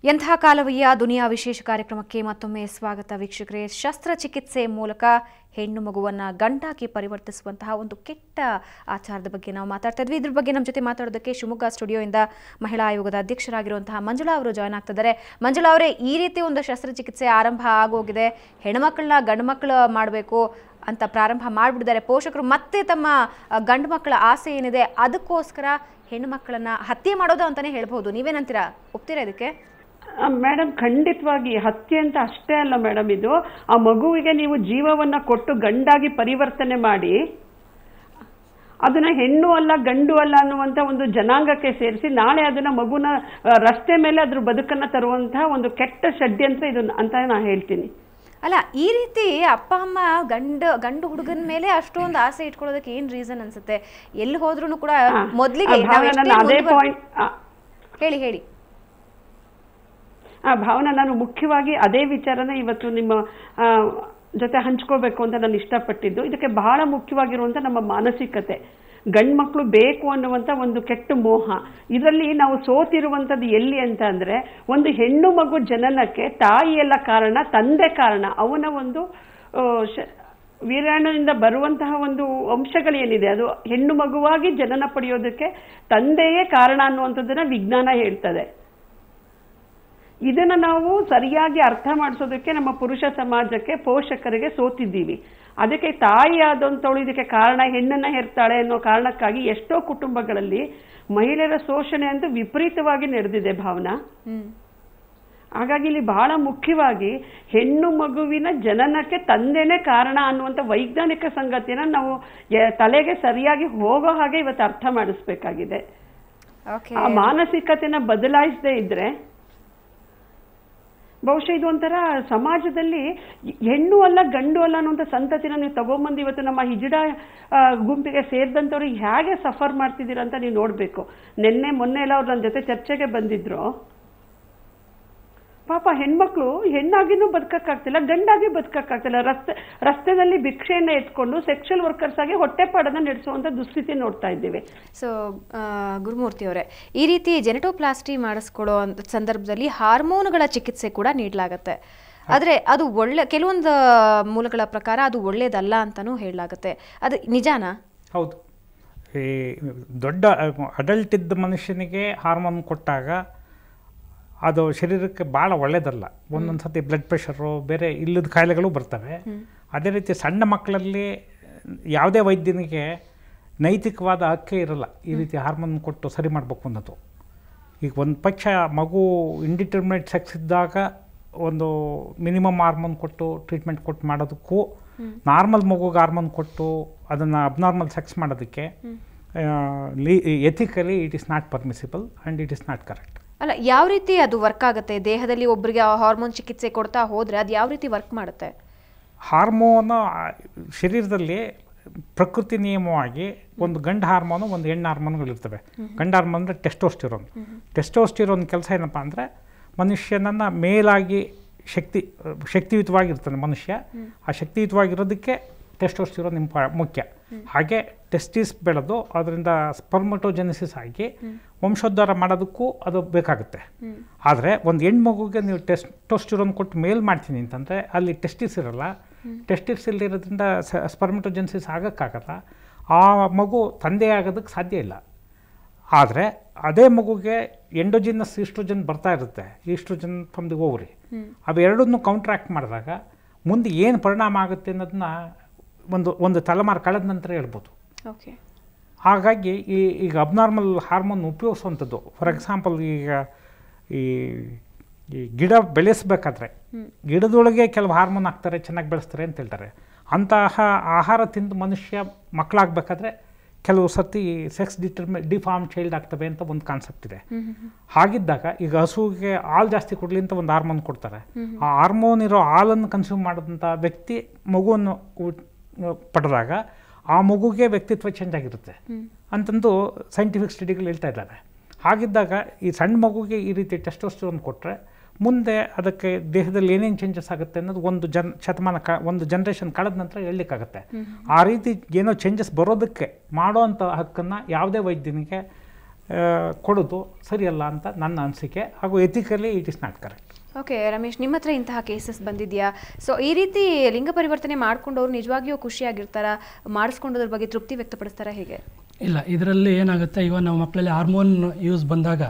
ಎಂಥ ಕಾಲವಯ್ಯ ದುನಿಯಾ ವಿಶೇಷ ಕಾರ್ಯಕ್ರಮಕ್ಕೆ ಮತ್ತೊಮ್ಮೆ ಸ್ವಾಗತ ವೀಕ್ಷಕರೇ. ಶಸ್ತ್ರಚಿಕಿತ್ಸೆ ಮೂಲಕ ಹೆಣ್ಣು ಮಗುವನ್ನು ಗಂಡಾಗಿ ಪರಿವರ್ತಿಸುವಂತಹ ಒಂದು ಕೆಟ್ಟ ಆಚಾರದ ಬಗ್ಗೆ ನಾವು ಮಾತಾಡ್ತಾ ಇದ್ವಿ. ಇದ್ರ ಬಗ್ಗೆ ನಮ್ಮ ಜೊತೆ ಮಾತಾಡೋದಕ್ಕೆ ಶಿವಮೊಗ್ಗ ಸ್ಟುಡಿಯೋಯಿಂದ ಮಹಿಳಾ ಆಯೋಗದ ಅಧ್ಯಕ್ಷರಾಗಿರುವಂತಹ ಮಂಜುಳಾ ಅವರು ಜಾಯ್ನ್ ಆಗ್ತಿದ್ದಾರೆ. ಮಂಜುಳಾ ಅವರೇ, ಈ ರೀತಿ ಒಂದು ಶಸ್ತ್ರಚಿಕಿತ್ಸೆ ಆರಂಭ ಆಗೋಗಿದೆ, ಹೆಣ್ಮಕ್ಳನ್ನ ಗಂಡು ಮಕ್ಕಳು ಮಾಡಬೇಕು ಅಂತ ಪ್ರಾರಂಭ ಮಾಡಿಬಿಟ್ಟಿದ್ದಾರೆ ಪೋಷಕರು. ಮತ್ತೆ ತಮ್ಮ ಗಂಡು ಮಕ್ಕಳ ಆಸೆ ಏನಿದೆ ಅದಕ್ಕೋಸ್ಕರ ಹೆಣ್ಣು ಮಕ್ಕಳನ್ನ ಹತ್ಯೆ ಮಾಡೋದು ಅಂತಾನೆ ಹೇಳ್ಬಹುದು. ನೀವೇನಂತೀರಾ, ಒಪ್ತೀರಾ ಇದಕ್ಕೆ? ಮೇಡಮ್, ಖಂಡಿತವಾಗಿ ಹತ್ಯೆ ಅಂತ ಅಷ್ಟೇ ಅಲ್ಲ ಮೇಡಮ್, ಇದು ಆ ಮಗುವಿಗೆ ನೀವು ಜೀವವನ್ನ ಕೊಟ್ಟು ಗಂಡಾಗಿ ಪರಿವರ್ತನೆ ಮಾಡಿ ಅದನ್ನ ಹೆಣ್ಣು ಅಲ್ಲ ಗಂಡು ಅಲ್ಲ ಅನ್ನುವಂತ ಒಂದು ಜನಾಂಗಕ್ಕೆ ಸೇರಿಸಿ ನಾಳೆ ಅದನ್ನ ಮಗುನ ರಸ್ತೆ ಮೇಲೆ ಅದ್ರ ಬದುಕನ್ನ ತರುವಂತಹ ಒಂದು ಕೆಟ್ಟ ಷಡ್ಯಂತ್ರ ಇದು ಅಂತ ನಾನು ಹೇಳ್ತೀನಿ. ಅಲ್ಲ, ಈ ರೀತಿ ಅಪ್ಪ ಅಮ್ಮ ಗಂಡು ಹುಡುಗನ ಮೇಲೆ ಅಷ್ಟೊಂದು ಆಸೆ ಇಟ್ಕೊಳ್ಳೋದಕ್ಕೆ ಏನ್ ರೀಸನ್ ಅನ್ಸುತ್ತೆ? ಎಲ್ಲಿ ಹೋದ್ರೂ ಕೂಡ ಮೊದ್ಲಿಗೆ ಹೇಳಿ ಭಾವನಾ, ನಾನು ಮುಖ್ಯವಾಗಿ ಅದೇ ವಿಚಾರನ ಇವತ್ತು ನಿಮ್ಮ ಜೊತೆ ಹಂಚ್ಕೋಬೇಕು ಅಂತ ನಾನು ಇಷ್ಟಪಟ್ಟಿದ್ದು. ಇದಕ್ಕೆ ಬಹಳ ಮುಖ್ಯವಾಗಿರುವಂತ ನಮ್ಮ ಮಾನಸಿಕತೆ, ಗಂಡು ಮಕ್ಕಳು ಬೇಕು ಅನ್ನುವಂತ ಒಂದು ಕೆಟ್ಟ ಮೋಹ. ಇದರಲ್ಲಿ ನಾವು ಸೋತಿರುವಂತದ್ದು ಎಲ್ಲಿ ಅಂತ ಅಂದ್ರೆ, ಒಂದು ಹೆಣ್ಣು ಮಗು ಜನನಕ್ಕೆ ತಾಯಿ ಎಲ್ಲ ಕಾರಣ, ತಂದೆ ಕಾರಣ. ಅವನ ಒಂದು ವೀರ್ಯಾಣುವಿನಿಂದ ಬರುವಂತಹ ಒಂದು ಅಂಶಗಳೇನಿದೆ ಅದು ಹೆಣ್ಣು ಮಗುವಾಗಿ ಜನನ ಪಡೆಯೋದಕ್ಕೆ ತಂದೆಯೇ ಕಾರಣ ಅನ್ನುವಂಥದ್ದನ್ನ ವಿಜ್ಞಾನ ಹೇಳ್ತದೆ. ಇದನ್ನ ನಾವು ಸರಿಯಾಗಿ ಅರ್ಥ ಮಾಡಿಸೋದಕ್ಕೆ ನಮ್ಮ ಪುರುಷ ಸಮಾಜಕ್ಕೆ, ಪೋಷಕರಿಗೆ ಸೋತಿದ್ದೀವಿ. ಅದಕ್ಕೆ ತಾಯಿ ಆದಂತವಳು ಇದಕ್ಕೆ ಕಾರಣ, ಹೆಣ್ಣನ್ನ ಹೆರ್ತಾಳೆ ಅನ್ನೋ ಕಾರಣಕ್ಕಾಗಿ ಎಷ್ಟೋ ಕುಟುಂಬಗಳಲ್ಲಿ ಮಹಿಳೆಯರ ಶೋಷಣೆ ಅಂತ ವಿಪರೀತವಾಗಿ ನಡೆದಿದೆ ಭಾವನಾ. ಹಾಗಾಗಿ ಇಲ್ಲಿ ಬಹಳ ಮುಖ್ಯವಾಗಿ ಹೆಣ್ಣು ಮಗುವಿನ ಜನನಕ್ಕೆ ತಂದೆನೇ ಕಾರಣ ಅನ್ನುವಂಥ ವೈಜ್ಞಾನಿಕ ಸಂಗತಿಯನ್ನ ನಾವು ತಲೆಗೆ ಸರಿಯಾಗಿ ಹೋಗೋ ಹಾಗೆ ಇವತ್ತು ಅರ್ಥ ಮಾಡಿಸ್ಬೇಕಾಗಿದೆ. ಆ ಮಾನಸಿಕತೆನ ಬದಲಾಯಿಸದೇ ಇದ್ರೆ ಬಹುಶಃ ಇದು ಒಂಥರ ಸಮಾಜದಲ್ಲಿ ಹೆಣ್ಣು ಅಲ್ಲ ಗಂಡು ಅಲ್ಲ ಅನ್ನುವಂಥ ಸಂತತಿನ ನೀವು ತಗೊಂಬಂದು ಇವತ್ತು ನಮ್ಮ ಹಿಜಡ ಗುಂಪಿಗೆ ಸೇರಿದಂಥವ್ರು ಹೇಗೆ ಸಫರ್ ಮಾಡ್ತಿದ್ದೀರ ಅಂತ ನೀವು ನೋಡ್ಬೇಕು. ಮೊನ್ನೆ ಎಲ್ಲ ಅವ್ರು ನನ್ನ ಜೊತೆ ಚರ್ಚೆಗೆ ಬಂದಿದ್ರು. ಪಾಪ ಹೆಣ್ಮಕ್ಳು ಹೆಣ್ಣಾಗಿನೂ ಬದುಕಕ್ಕಾಗ್ತಿಲ್ಲ, ಗಂಡಾಗಿ ಬದುಕಕ್ಕಾಗ್ತಿಲ್ಲ. ರಸ್ತೆಯಲ್ಲಿ ಭಿಕ್ಷೆಯನ್ನ ಎತ್ಕೊಂಡು ಸೆಕ್ಷುವಲ್ ವರ್ಕರ್ಸ್ ಆಗಿ ಹೊಟ್ಟೆಪಾಡನ್ನ ನಡೆಸುವಂತ ದುಸ್ಥಿತಿ ನೋಡ್ತಾ ಇದ್ದೀವಿ. ಸೊ ಗುರುಮೂರ್ತಿ ಅವರೇ, ಈ ರೀತಿ ಜೆನೆಟೋಪ್ಲಾಸ್ಟಿ ಮಾಡಿಸ್ಕೊಳ್ಳೋ ಸಂದರ್ಭದಲ್ಲಿ ಹಾರ್ಮೋನುಗಳ ಚಿಕಿತ್ಸೆ ಕೂಡ ನೀಡಲಾಗತ್ತೆ. ಆದರೆ ಅದು ಕೆಲವೊಂದು ಮೂಲಗಳ ಪ್ರಕಾರ ಅದು ಒಳ್ಳೇದಲ್ಲ ಅಂತಾನೂ ಹೇಳಲಾಗುತ್ತೆ. ಅದು ನಿಜಾನಾ? ಹೌದು. ಈ ದೊಡ್ಡ ಅಡಲ್ಟ್ ಇದ್ದ ಮನುಷ್ಯನಿಗೆ ಹಾರ್ಮೋನ್ ಕೊಟ್ಟಾಗ ಅದು ಶರೀರಕ್ಕೆ ಭಾಳ ಒಳ್ಳೆಯದಲ್ಲ. ಒಂದೊಂದು ಸತಿ ಬ್ಲಡ್ ಪ್ರೆಷರು, ಬೇರೆ ಇಲ್ಲದ ಕಾಯಿಲೆಗಳು ಬರ್ತವೆ. ಅದೇ ರೀತಿ ಸಣ್ಣ ಮಕ್ಕಳಲ್ಲಿ ಯಾವುದೇ ವೈದ್ಯನಿಗೆ ನೈತಿಕವಾದ ಹಕ್ಕೇ ಇರಲ್ಲ ಈ ರೀತಿ ಹಾರ್ಮೋನ್ ಕೊಟ್ಟು ಸರಿ ಮಾಡಬೇಕು ಅನ್ನೋದು. ಈಗ ಒಂದು ಪಕ್ಷ ಮಗು ಇಂಡಿಟರ್ಮಿನೇಟ್ ಸೆಕ್ಸ್ ಇದ್ದಾಗ ಒಂದು ಮಿನಿಮಮ್ ಹಾರ್ಮೋನ್ ಕೊಟ್ಟು ಟ್ರೀಟ್ಮೆಂಟ್ ಕೊಟ್ಟು ಮಾಡೋದಕ್ಕೂ, ನಾರ್ಮಲ್ ಮಗುಗೆ ಹಾರ್ಮೋನ್ ಕೊಟ್ಟು ಅದನ್ನು ಅಬ್ನಾರ್ಮಲ್ ಸೆಕ್ಸ್ ಮಾಡೋದಕ್ಕೆ ethically it is not permissible and it is not correct. ಅಲ್ಲ, ಯಾವ ರೀತಿ ಅದು ವರ್ಕ್ ಆಗುತ್ತೆ? ದೇಹದಲ್ಲಿ ಒಬ್ಬರಿಗೆ ಹಾರ್ಮೋನ್ ಚಿಕಿತ್ಸೆ ಕೊಡ್ತಾ ಹೋದರೆ ಅದು ಯಾವ ರೀತಿ ವರ್ಕ್ ಮಾಡುತ್ತೆ? ಹಾರ್ಮೋನು ಶರೀರದಲ್ಲಿ ಪ್ರಕೃತಿ ನಿಯಮವಾಗಿ ಒಂದು ಗಂಡು ಹಾರ್ಮೋನು, ಒಂದು ಹೆಣ್ಣು ಹಾರ್ಮೋನ್ಗಳಿರ್ತವೆ. ಗಂಡು ಹಾರ್ಮೋನ್ ಅಂದರೆ ಟೆಸ್ಟೋಸ್ಟಿರೋನ್. ಟೆಸ್ಟೋಸ್ಟಿರೋನ್ ಕೆಲಸ ಏನಪ್ಪ ಅಂದರೆ ಮನುಷ್ಯನನ್ನು ಮೇಲಾಗಿ ಶಕ್ತಿಯುತವಾಗಿರ್ತಾನೆ ಮನುಷ್ಯ. ಆ ಶಕ್ತಿಯುತವಾಗಿರೋದಕ್ಕೆ ಟೆಸ್ಟೋಸ್ಟಿರೋನ್ ಮುಖ್ಯ. ಹಾಗೆ ಟೆಸ್ಟಿಸ್ ಬೆಳೆದು ಅದರಿಂದ ಸ್ಪರ್ಮಟೋಜೆನಿಸಿಸ್ ಆಗಿ ವಂಶೋದ್ಧಾರ ಮಾಡೋದಕ್ಕೂ ಅದು ಬೇಕಾಗುತ್ತೆ. ಆದರೆ ಒಂದು ಹೆಣ್ಣು ಮಗುಗೆ ನೀವು ಟೆಸ್ಟೋಸ್ಟಿರೋನ್ ಕೊಟ್ಟು ಮೇಲ್ ಮಾಡ್ತೀನಿ ಅಂತಂದರೆ ಅಲ್ಲಿ ಟೆಸ್ಟಿಸ್ ಇರಲ್ಲ. ಟೆಸ್ಟಿಸ್ ಇಲ್ಲದಿರೋದ್ರಿಂದ ಸ್ಪರ್ಮಟೋಜೆನಿಸಿಸ್ ಆಗೋಕ್ಕಾಗಲ್ಲ. ಆ ಮಗು ತಂದೆ ಆಗೋದಕ್ಕೆ ಸಾಧ್ಯ ಇಲ್ಲ. ಆದರೆ ಅದೇ ಮಗುಗೆ ಎಂಡೋಜಿನಸ್ ಈಸ್ಟ್ರೋಜನ್ ಬರ್ತಾ ಇರುತ್ತೆ, ಈಸ್ಟ್ರೋಜನ್ ಫ್ರಮ್ ದಿ ಓವರಿ. ಅವೆರಡನ್ನೂ ಕೌಂಟ್ರಾಕ್ಟ್ ಮಾಡಿದಾಗ ಮುಂದೆ ಏನು ಪರಿಣಾಮ ಆಗುತ್ತೆ ಅನ್ನೋದನ್ನ ಒಂದು ತಲೆಮಾರು ಕಳೆದ ನಂತರ ಹೇಳ್ಬೋದು. ಹಾಗಾಗಿ ಈಗ ಅಬ್ನಾರ್ಮಲ್ ಹಾರ್ಮೋನ್ ಉಪಯೋಗಿಸುವಂಥದ್ದು, ಫಾರ್ ಎಕ್ಸಾಂಪಲ್ ಈಗ ಈ ಗಿಡ ಬೆಳೆಸಬೇಕಾದ್ರೆ ಗಿಡದೊಳಗೆ ಕೆಲವು ಹಾರ್ಮೋನ್ ಹಾಕ್ತಾರೆ, ಚೆನ್ನಾಗಿ ಬೆಳೆಸ್ತಾರೆ ಅಂತ ಹೇಳ್ತಾರೆ. ಅಂತಹ ಆಹಾರ ತಿಂದು ಮನುಷ್ಯ ಮಕ್ಕಳಾಗಬೇಕಾದ್ರೆ ಕೆಲವು ಸರ್ತಿ ಸೆಕ್ಸ್ ಡಿಫಾರ್ಮ್ ಚೈಲ್ಡ್ ಆಗ್ತವೆ ಅಂತ ಒಂದು ಕಾನ್ಸೆಪ್ಟ್ ಇದೆ. ಹಾಗಿದ್ದಾಗ ಈಗ ಹಸುವಿಗೆ ಹಾಲು ಜಾಸ್ತಿ ಕೊಡಲಿ ಅಂತ ಒಂದು ಹಾರ್ಮೋನ್ ಕೊಡ್ತಾರೆ. ಆ ಹಾರ್ಮೋನ್ ಇರೋ ಹಾಲನ್ನು ಕನ್ಸ್ಯೂಮ್ ಮಾಡಿದಂಥ ವ್ಯಕ್ತಿ ಮಗುವನ್ನು ಪಡೆದಾಗ ಆ ಮಗುಗೆ ವ್ಯಕ್ತಿತ್ವ ಚೇಂಜ್ ಆಗಿರುತ್ತೆ ಅಂತಂದು ಸೈಂಟಿಫಿಕ್ ಸ್ಟಡಿಗಳು ಹೇಳ್ತಾ ಇದ್ದಾರೆ. ಹಾಗಿದ್ದಾಗ ಈ ಸಣ್ಣ ಮಗುಗೆ ಈ ರೀತಿ ಟೆಸ್ಟೋಸ್ಟಿರೋನ್ ಕೊಟ್ಟರೆ ಮುಂದೆ ಅದಕ್ಕೆ ದೇಹದಲ್ಲಿ ಏನೇನು ಚೇಂಜಸ್ ಆಗುತ್ತೆ ಅನ್ನೋದು ಒಂದು ಜನ್ರೇಷನ್ ಕಳೆದ ನಂತರ ಹೇಳಲಿಕ್ಕಾಗತ್ತೆ. ಆ ರೀತಿ ಏನೋ ಚೇಂಜಸ್ ಬರೋದಕ್ಕೆ ಮಾಡೋ ಅಂಥ ಹಕ್ಕನ್ನು ಯಾವುದೇ ವೈದ್ಯನಿಗೆ ಕೊಡೋದು ಸರಿಯಲ್ಲ ಅಂತ ನನ್ನ ಅನಿಸಿಕೆ, ಹಾಗೂ ethically it is not correct. Okay Ramesh, ನಿಮ್ಮ ಹತ್ರ ಇಂತಹ ಕೇಸಸ್ ಬಂದಿದೆಯಾ? ಸೊ ಈ ರೀತಿ ಲಿಂಗ ಪರಿವರ್ತನೆ ಮಾಡ್ಕೊಂಡವ್ರು ನಿಜವಾಗಿಯೂ ಖುಷಿಯಾಗಿರ್ತಾರಾ, ಮಾಡಿಸ್ಕೊಂಡೋದ್ರ ಬಗ್ಗೆ ತೃಪ್ತಿ ವ್ಯಕ್ತಪಡಿಸ್ತಾರಾ, ಹೇಗೆ? ಇಲ್ಲ, ಇದರಲ್ಲಿ ಏನಾಗುತ್ತೆ, ಇವಾಗ ನಾವು ಮಕ್ಕಳಲ್ಲಿ ಹಾರ್ಮೋನ್ ಯೂಸ್ ಬಂದಾಗ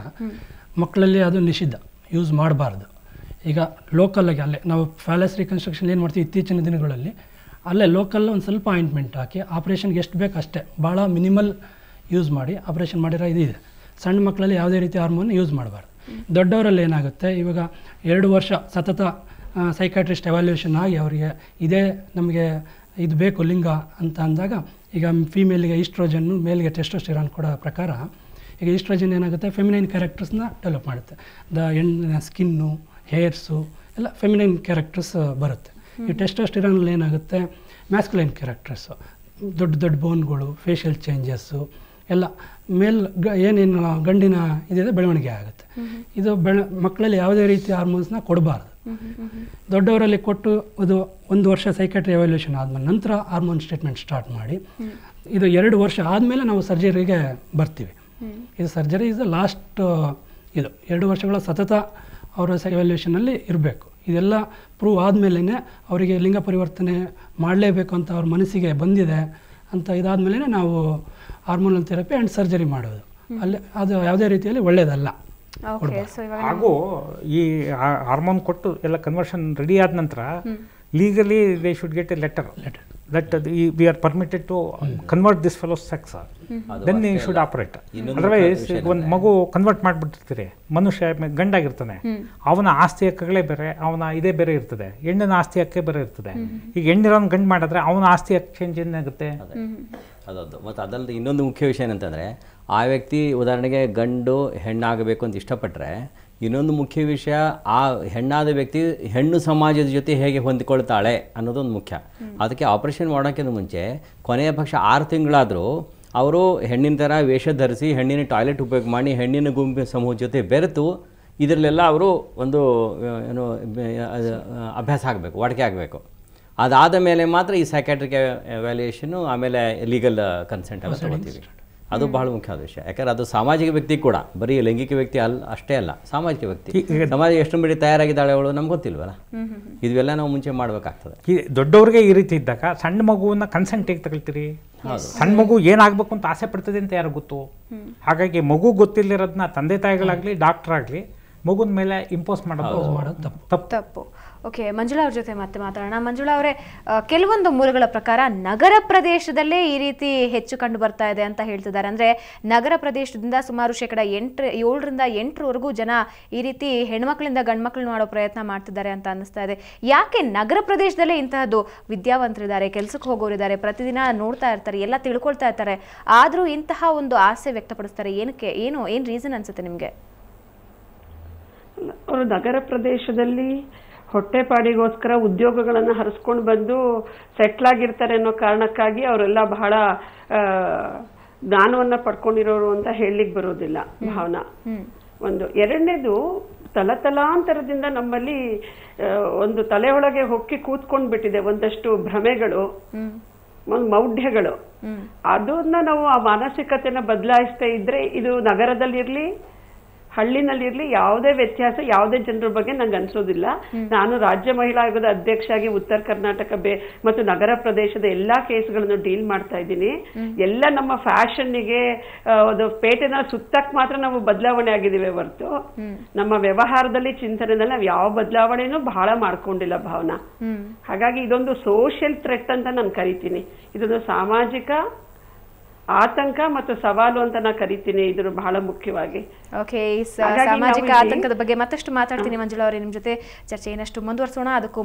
ಮಕ್ಕಳಲ್ಲಿ ಅದು ನಿಷಿದ್ಧ, ಯೂಸ್ ಮಾಡಬಾರ್ದು. ಈಗ ಲೋಕಲ್ಲಾಗಿ ಅಲ್ಲೇ ನಾವು ಫ್ಯಾಲಸ್ ರಿಕನ್ಸ್ಟ್ರಕ್ಷನ್ ಏನು ಮಾಡ್ತೀವಿ ಇತ್ತೀಚಿನ ದಿನಗಳಲ್ಲಿ, ಅಲ್ಲೇ ಲೋಕಲ್ ಒಂದು ಸ್ವಲ್ಪ ಆಯಿಂಟ್ಮೆಂಟ್ ಹಾಕಿ ಆಪ್ರೇಷನ್ಗೆ ಎಷ್ಟು ಬೇಕು ಅಷ್ಟೇ, ಭಾಳ ಮಿನಿಮಲ್ ಯೂಸ್ ಮಾಡಿ ಆಪ್ರೇಷನ್ ಮಾಡಿರೋ ಇದಿದೆ. ಸಣ್ಣ ಮಕ್ಕಳಲ್ಲಿ ಯಾವುದೇ ರೀತಿ ಹಾರ್ಮೋನ್ ಯೂಸ್ ಮಾಡಬಾರ್ದು. ದೊಡ್ಡವರಲ್ಲಿ ಏನಾಗುತ್ತೆ, ಇವಾಗ 2 ವರ್ಷ ಸತತ ಸೈಕಾಟ್ರಿಸ್ಟ್ ಎವ್ಯಾಲ್ಯೂಯೇಷನ್ ಆಗಿ ಅವರಿಗೆ ಇದೇ ನಮಗೆ ಇದು ಬೇಕು ಲಿಂಗ ಅಂತ ಅಂದಾಗ, ಈಗ ಫೀಮೇಲಿಗೆ ಈಸ್ಟ್ರೋಜನ್ನು, ಮೇಲ್ಗೆ ಟೆಸ್ಟೋಸ್ಟಿರಾನ್ ಕೊಡೋ ಪ್ರಕಾರ, ಈಗ ಈಸ್ಟ್ರೋಜನ್ ಏನಾಗುತ್ತೆ ಫೆಮಿನೈನ್ ಕ್ಯಾರೆಕ್ಟರ್ಸ್ನ ಡೆವಲಪ್ ಮಾಡುತ್ತೆ. ಸ್ಕಿನ್ನು, ಹೇರ್ಸು ಎಲ್ಲ ಫೆಮಿನೈನ್ ಕ್ಯಾರೆಕ್ಟರ್ಸ್ ಬರುತ್ತೆ. ಈ ಟೆಸ್ಟೋಸ್ಟಿರಾನಲ್ಲಿ ಏನಾಗುತ್ತೆ ಮ್ಯಾಸ್ಕುಲೈನ್ ಕ್ಯಾರೆಕ್ಟರ್ಸು, ದೊಡ್ಡ ದೊಡ್ಡ ಬೋನ್ಗಳು, ಫೇಶಿಯಲ್ ಚೇಂಜಸ್ಸು ಎಲ್ಲ ಏನೇನು ಗಂಡಿನ ಇದಿದೆ ಬೆಳವಣಿಗೆ ಆಗುತ್ತೆ. ಇದು ಮಕ್ಕಳಲ್ಲಿ ಯಾವುದೇ ರೀತಿ ಹಾರ್ಮೋನ್ಸ್ನ ಕೊಡಬಾರ್ದು. ದೊಡ್ಡವರಲ್ಲಿ ಕೊಟ್ಟು ಅದು 1 ವರ್ಷ ಸೈಕಾಟ್ರಿ ಎವ್ಯಾಲ್ಯೂಯೇಷನ್ ಆದಮೇಲೆ ನಂತರ ಹಾರ್ಮೋನ್ ಟ್ರೀಟ್ಮೆಂಟ್ ಸ್ಟಾರ್ಟ್ ಮಾಡಿ, ಇದು 2 ವರ್ಷ ಆದಮೇಲೆ ನಾವು ಸರ್ಜರಿಗೆ ಬರ್ತೀವಿ. ಇದು ಸರ್ಜರಿ ಇಸ್ ದ ಲಾಸ್ಟ್. ಇದು 2 ವರ್ಷಗಳ ಸತತ ಅವರ ಎವ್ಯಾಲ್ಯೂಯೇಷನಲ್ಲಿ ಇರಬೇಕು. ಇದೆಲ್ಲ ಪ್ರೂವ್ ಆದಮೇಲೆ ಅವರಿಗೆ ಲಿಂಗ ಪರಿವರ್ತನೆ ಮಾಡಲೇಬೇಕು ಅಂತ ಅವ್ರ ಮನಸ್ಸಿಗೆ ಬಂದಿದೆ ಅಂತ ಇದಾದಮೇಲೆ ನಾವು ಹಾರ್ಮೋನಲ್ ಥೆರಪಿ ಆ್ಯಂಡ್ ಸರ್ಜರಿ ಮಾಡೋದು. ಅಲ್ಲಿ ಅದು ಯಾವುದೇ ರೀತಿಯಲ್ಲಿ ಒಳ್ಳೆಯದಲ್ಲ. ಹಾಗೂ ಈ ಹಾರ್ಮೋನ್ ಕೊಟ್ಟು ಎಲ್ಲ ಕನ್ವರ್ಷನ್ ರೆಡಿ ಆದ ನಂತರ legally they should get a letter that we are permitted to convert this fellow sex, then you should operate. Otherwise ಒಂದು ಮಗು ಕನ್ವರ್ಟ್ ಮಾಡಿಬಿಟ್ಟಿರ್ತೀರಿ, ಮನುಷ್ಯ ಗಂಡಾಗಿರ್ತಾನೆ, ಅವನ ಆಸ್ತಿ ಹಕ್ಕುಗಳೇ ಬೇರೆ, ಅವನ ಇದೇ ಬೇರೆ ಇರ್ತದೆ, ಹೆಣ್ಣಿನ ಆಸ್ತಿ ಹಕ್ಕೇ ಬೇರೆ ಇರ್ತದೆ. ಈಗ ಹೆಣ್ಣಿರೋನ್ ಗಂಡು ಮಾಡಿದ್ರೆ ಅವನ ಆಸ್ತಿ ಹಕ್ಕು ಚೇಂಜ್ ಏನಾಗುತ್ತೆ? ಅದೊಂದು. ಮತ್ತು ಅದಲ್ಲದೆ ಇನ್ನೊಂದು ಮುಖ್ಯ ವಿಷಯ ಏನಂತಂದರೆ, ಆ ವ್ಯಕ್ತಿ ಉದಾಹರಣೆಗೆ ಗಂಡು ಹೆಣ್ಣಾಗಬೇಕು ಅಂತ ಇಷ್ಟಪಟ್ಟರೆ, ಇನ್ನೊಂದು ಮುಖ್ಯ ವಿಷಯ ಆ ಹೆಣ್ಣಾದ ವ್ಯಕ್ತಿ ಹೆಣ್ಣು ಸಮಾಜದ ಜೊತೆ ಹೇಗೆ ಹೊಂದಿಕೊಳ್ತಾಳೆ ಅನ್ನೋದೊಂದು ಮುಖ್ಯ. ಅದಕ್ಕೆ ಆಪರೇಷನ್ ಮಾಡೋಕ್ಕಿಂತ ಮುಂಚೆ ಕೊನೆಯ ಪಕ್ಷ 6 ತಿಂಗಳಾದರೂ ಅವರು ಹೆಣ್ಣಿನ ಥರ ವೇಷ ಧರಿಸಿ, ಹೆಣ್ಣಿನ ಟಾಯ್ಲೆಟ್ ಉಪಯೋಗ ಮಾಡಿ, ಹೆಣ್ಣಿನ ಗುಂಪಿನ ಸಮೂಹದ ಜೊತೆ ಬೆರೆತು ಇದರಲ್ಲೆಲ್ಲ ಅವರು ಒಂದು ಏನು ಅಭ್ಯಾಸ ಆಗಬೇಕು, ವಾಡಿಕೆ ಆಗಬೇಕು. ಅದಾದ ಮೇಲೆ ಮಾತ್ರ ಈ ಸೈಕ್ಯಾಟ್ರಿಕ್ ಎವ್ಯಾಲ್ಯೂಯೇಷನು, ಆಮೇಲೆ ಲೀಗಲ್ ಕನ್ಸೆಂಟ್ ಎಲ್ಲ ತಗೋತೀವಿ. ಅದು ಬಹಳ ಮುಖ್ಯವಾದ ವಿಷಯ. ಯಾಕಂದ್ರೆ ಅದು ಸಾಮಾಜಿಕ ವ್ಯಕ್ತಿ ಕೂಡ, ಬರೀ ಲೈಂಗಿಕ ವ್ಯಕ್ತಿ ಅಷ್ಟೇ ಅಲ್ಲ, ಸಾಮಾಜಿಕ ವ್ಯಕ್ತಿ. ಸಮಾಜ ಎಷ್ಟು ಬಿಡಿ ತಯಾರಾಗಿದ್ದಾಳೆ ಅವಳು ನಮ್ಗೆ ಗೊತ್ತಿಲ್ವಲ್ಲ. ಇವೆಲ್ಲ ನಾವು ಮುಂಚೆ ಮಾಡಬೇಕಾಗ್ತದೆ. ದೊಡ್ಡವ್ರಿಗೆ ಈ ರೀತಿ ಇದ್ದಾಗ ಸಣ್ಣ ಮಗುವನ್ನ ಕನ್ಸೆಂಟ್ ಹೇಗೆ ತಗೊಳ್ತೀರಿ? ಸಣ್ಣ ಮಗು ಏನಾಗಬೇಕು ಅಂತ ಆಸೆ ಪಡ್ತದೆ ಅಂತ ಯಾರು ಗೊತ್ತು? ಹಾಗಾಗಿ ಮಗು ಗೊತ್ತಿಲ್ಲದಿರೋದನ್ನ ತಂದೆ ತಾಯಿಗಳಾಗಲಿ ಡಾಕ್ಟರ್ ಆಗಲಿ ಮಗುನ ಮೇಲೆ ಇಂಪೋಸ್ ಮಾಡೋದು ತಪ್ಪು. ಓಕೆ, ಮಂಜುಳಾ ಅವ್ರ ಜೊತೆ ಮತ್ತೆ ಮಾತಾಡೋಣ. ಮಂಜುಳಾ ಅವರೇ, ಕೆಲವೊಂದು ಮೂಲಗಳ ಪ್ರಕಾರ ನಗರ ಪ್ರದೇಶದಲ್ಲೇ ಈ ರೀತಿ ಹೆಚ್ಚು ಕಂಡು ಬರ್ತಾ ಇದೆ ಅಂತ ಹೇಳ್ತಿದ್ದಾರೆ. ಅಂದರೆ ನಗರ ಪ್ರದೇಶದಿಂದ ಸುಮಾರು 7ರಿಂದ 8% ಜನ ಈ ರೀತಿ ಹೆಣ್ಮಕ್ಳಿಂದ ಗಂಡ್ಮಕ್ಳನ್ನ ಮಾಡೋ ಪ್ರಯತ್ನ ಮಾಡ್ತಿದ್ದಾರೆ ಅಂತ ಅನ್ನಿಸ್ತಾ ಇದೆ. ಯಾಕೆ ನಗರ ಪ್ರದೇಶದಲ್ಲೇ ಇಂತಹದ್ದು? ವಿದ್ಯಾವಂತರಿದ್ದಾರೆ, ಕೆಲಸಕ್ಕೆ ಹೋಗೋರಿದ್ದಾರೆ, ಪ್ರತಿದಿನ ನೋಡ್ತಾ ಇರ್ತಾರೆ, ಎಲ್ಲ ತಿಳ್ಕೊಳ್ತಾ ಇರ್ತಾರೆ, ಆದರೂ ಇಂತಹ ಒಂದು ಆಸೆ ವ್ಯಕ್ತಪಡಿಸ್ತಾರೆ. ಏನು ರೀಸನ್ ಅನ್ಸುತ್ತೆ ನಿಮಗೆ? ಅವರು ನಗರ ಪ್ರದೇಶದಲ್ಲಿ ಹೊಟ್ಟೆಪಾಡಿಗೋಸ್ಕರ ಉದ್ಯೋಗಗಳನ್ನು ಹರಿಸ್ಕೊಂಡು ಬಂದು ಸೆಟ್ಲ್ ಆಗಿರ್ತಾರೆ ಅನ್ನೋ ಕಾರಣಕ್ಕಾಗಿ ಅವರೆಲ್ಲ ಬಹಳ ಜ್ಞಾನವನ್ನ ಪಡ್ಕೊಂಡಿರೋರು ಅಂತ ಹೇಳಲಿಕ್ಕೆ ಬರೋದಿಲ್ಲ ಭಾವನಾ. ಒಂದು. ಎರಡನೇದು, ತಲತಲಾಂತರದಿಂದ ನಮ್ಮಲ್ಲಿ ಒಂದು ತಲೆ ಒಳಗೆ ಹೊಕ್ಕಿ ಕೂತ್ಕೊಂಡ್ ಬಿಟ್ಟಿದೆ ಒಂದಷ್ಟು ಭ್ರಮೆಗಳು, ಒಂದು ಮೌಢ್ಯಗಳು. ಅದನ್ನ ನಾವು ಆ ಮಾನಸಿಕತೆನ ಬದಲಾಯಿಸ್ತಾ ಇದ್ರೆ ಇದು ನಗರದಲ್ಲಿರ್ಲಿ ಹಳ್ಳಿನಲ್ಲಿರ್ಲಿ ಯಾವುದೇ ವ್ಯತ್ಯಾಸ ಯಾವುದೇ ಜನರ ಬಗ್ಗೆ ನಂಗೆ ಅನ್ಸೋದಿಲ್ಲ. ನಾನು ರಾಜ್ಯ ಮಹಿಳಾ ಆಯೋಗದ ಅಧ್ಯಕ್ಷರಾಗಿ ಉತ್ತರ ಕರ್ನಾಟಕ ಮತ್ತು ನಗರ ಪ್ರದೇಶದ ಎಲ್ಲಾ ಕೇಸ್ಗಳನ್ನು ಡೀಲ್ ಮಾಡ್ತಾ ಇದ್ದೀನಿ. ಎಲ್ಲ ನಮ್ಮ ಫ್ಯಾಷನ್ನಿಗೆ ಅದು ಪೇಟೆನ ಸುತ್ತಕ್ ಮಾತ್ರ ನಾವು ಬದಲಾವಣೆ ಆಗಿದ್ದೀವಿ ಹೊರತು ನಮ್ಮ ವ್ಯವಹಾರದಲ್ಲಿ ಚಿಂತನೆಯಲ್ಲಿ ನಾವು ಯಾವ ಬದಲಾವಣೆನೂ ಬಹಳ ಮಾಡ್ಕೊಂಡಿಲ್ಲ ಭಾವನಾ. ಹಾಗಾಗಿ ಇದೊಂದು ಸೋಷಿಯಲ್ ಥ್ರೆಟ್ ಅಂತ ನಾನು ಕರಿತೀನಿ. ಇದೊಂದು ಸಾಮಾಜಿಕ ಆತಂಕ ಮತ್ತು ಸವಾಲು ಅಂತ ನಾ ಕರಿತೀನಿ. ಇದ್ರ ಬಹಳ ಮುಖ್ಯವಾಗಿ. ಓಕೆ, ಸಾಮಾಜಿಕ ಆತಂಕದ ಬಗ್ಗೆ ಮತ್ತಷ್ಟು ಮಾತಾಡ್ತೀನಿ ಮಂಜುಳಾ ಅವರೇ. ನಿಮ್ಮ ಜೊತೆ ಚರ್ಚೆ ಇನ್ನಷ್ಟು ಮುಂದುವರಿಸೋಣ. ಅದಕ್ಕೂ